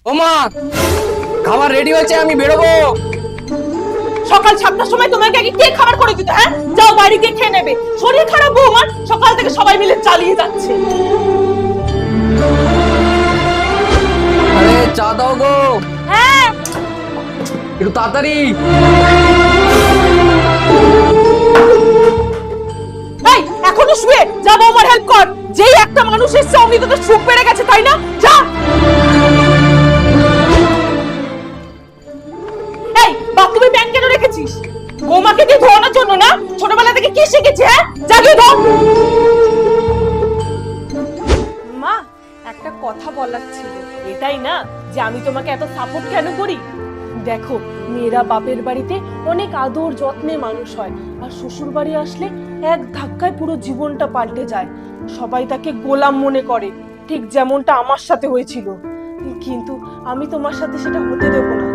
ও মা, খাবার রেডি হয়েছে, আমি বেরোবো। সকাল 7টার সময় তোমাকে আগে কে খাবার করে দিত? হ্যাঁ, যাও বাড়ি গিয়ে খেয়ে নেবে। শরীর খারাপ বৌমার, সকাল থেকে সবাই মিলে চালিয়ে যাচ্ছে। আরে চা দাও গো, হ্যাঁ, একটু তাড়াতাড়ি। এই এখনো শুয়ে যা, বৌমার হেল্প কর। যেই একটা মানুষ এসছে অমনি তোদের সুখ বেড়ে গেছে, তাই না? যা। এই বাথরুমে প্যান কেন রেখেছিস? বৌমাকে দিয়ে ধোয়ানোর জন্য না? ছোটবেলা থেকে কি শিখেছি? হ্যাঁ, যা গিয়ে ধো। মা, একটা কথা বলার ছিল। এটাই না যে আমি তোমাকে এত সাপোর্ট কেন করি? দেখো, মেয়েরা বাপের বাড়িতে অনেক আদর যত্নে মানুষ হয়, আর শ্বশুর বাড়ি আসলে এক ধাক্কায় পুরো জীবনটা পাল্টে যায়। সবাই তাকে গোলাম মনে করে, ঠিক যেমনটা আমার সাথে হয়েছিল। কিন্তু আমি তোমার সাথে সেটা হতে দেবো না।